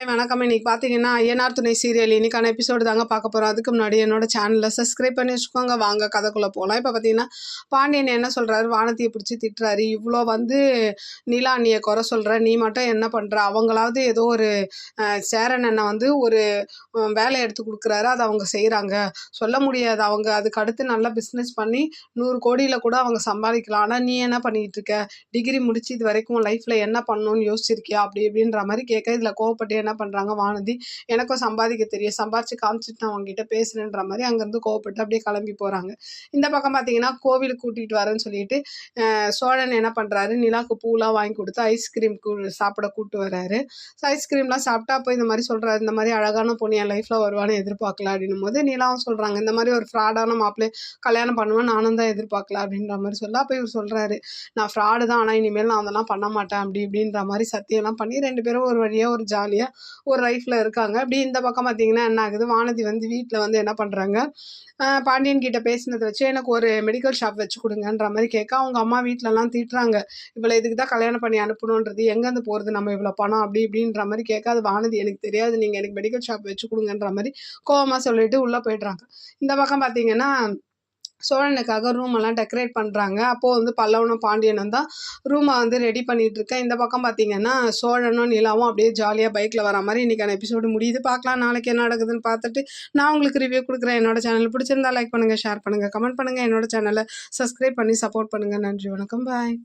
வணக்கம். இன்னைக்கு பார்த்தீங்கன்னா, ஐயனார் துணை சீரியல் இன்னைக்கான எபிசோடு தாங்க பார்க்க போறோம். அதுக்கு முன்னாடி என்னோட சேனலை சப்ஸ்கிரைப் பண்ணி வச்சுக்கோங்க. வாங்க கதைக்குள்ள போலாம். இப்போ பார்த்தீங்கன்னா, பாண்டியன் என்ன சொல்றாரு, வானதியை பிடிச்சி திட்டுறாரு. இவ்வளோ நிலா அண்ணியை குறை சொல்ற, நீ மட்டும் என்ன பண்ற? அவங்களாவது ஏதோ ஒரு சேரன் அண்ணன் ஒரு வேலை எடுத்து கொடுக்குறாரு, அதை அவங்க செய்கிறாங்க. சொல்ல முடியாது, அவங்க அதுக்கு அடுத்து நல்லா பிஸ்னஸ் பண்ணி 100 கோடியில் கூட அவங்க சம்பாதிக்கலாம். ஆனால் நீ என்ன பண்ணிட்டு இருக்க? டிகிரி முடிச்சு இது வரைக்கும் லைஃப்பில் என்ன பண்ணணும்னு யோசிச்சிருக்கியா? அப்படி இப்படின்ற மாதிரி கேட்க, இதில் கோவப்பட்டு என்ன பண்ணுறாங்க வானதி, எனக்கும் சம்பாதிக்க தெரியும், சம்பாதிச்சு காமிச்சிட்டு நான் அவங்ககிட்ட பேசுகிறேன்ற மாதிரி அங்கேருந்து கோவப்பட்டு அப்படியே கிளம்பி போகிறாங்க. இந்த பக்கம் பார்த்தீங்கன்னா, கோவிலுக்கு கூட்டிகிட்டு வரேன்னு சொல்லிட்டு சோழன் என்ன பண்ணுறாரு, நிலாவுக்கு பூலாம் வாங்கி கொடுத்து ஐஸ்கிரீம் சாப்பிட கூப்பிட்டு வர்றாரு. ஐஸ்கிரீம்லாம் சாப்பிட்டா அப்போ இந்த மாதிரி சொல்கிறாரு, இந்த மாதிரி அழகான பொண்ணு என் லைஃப்பில் வருவான்னு எதிர்பார்க்கல அப்படின்னும் போது நிலாவும் சொல்கிறாங்க, இந்த மாதிரி ஒரு ஃப்ராடான மாப்பிள்ளை கல்யாணம் பண்ணுவேன் நானும் தான் எதிர்பார்க்கல அப்படின்ற மாதிரி சொல்ல, அப்போ இவர் சொல்கிறாரு, நான் ஃப்ராடு தான், ஆனால் இனிமேல் நான் அதெல்லாம் பண்ண மாட்டேன் அப்படி இப்படின்ற மாதிரி சத்தியம்லாம் பண்ணி 2 பேரும் ஒரு வழியாக ஒரு ஜாலியாக ஒரு லைஃப்பில் இருக்காங்க. அப்படி இந்த பக்கம் பார்த்தீங்கன்னா என்ன ஆகுது, வானதி வீட்டில் என்ன பண்ணுறாங்க, பாண்டியன் கிட்ட பேசினதை வச்சு எனக்கு ஒரு மெடிக்கல் ஷாப் வச்சு கொடுங்கன்ற மாதிரி கேட்க, அவங்க அம்மா வீட்டிலலாம் திட்டுறாங்க, இவளை இதுக்கு தான் கல்யாணம் பண்ணி அனுப்பணுன்றது, எங்கேருந்து போகிறது நம்ம இவ்வளோ பணம் அப்படி இப்படின்ற மாதிரி கேட்க, அது வானதி எனக்கு தெரியாது, நீங்கள் எனக்கு மெடிக்கல் ஷாப் வச்சு கொடுங்கன்ற மாதிரி கோவமாக சொல்லிட்டு உள்ளே போய்ட்றாங்க. இந்த பக்கம் பார்த்தீங்கன்னா, சோழனுக்காக ரூமெல்லாம் டெக்கரேட் பண்ணுறாங்க. அப்போது பல்லவனும் பாண்டியனும் தான் ரூமை ரெடி பண்ணிகிட்டு இருக்கேன். இந்த பக்கம் பார்த்தீங்கன்னா, சோழனும் நிலாவும் அப்படியே ஜாலியாக பைக்கில் வர மாதிரி இன்றைக்கான எபிசோடு முடியுது. பார்க்கலாம் நாளைக்கு என்ன நடக்குதுன்னு பார்த்துட்டு நான் உங்களுக்கு ரிவ்யூ கொடுக்குறேன். என்னோட சேனல் பிடிச்சிருந்தா லைக் பண்ணுங்கள், ஷேர் பண்ணுங்கள், கமெண்ட் பண்ணுங்கள். என்னோட சேனலை சப்ஸ்கிரைப் பண்ணி சப்போர்ட் பண்ணுங்கள். நன்றி, வணக்கம், பாய்.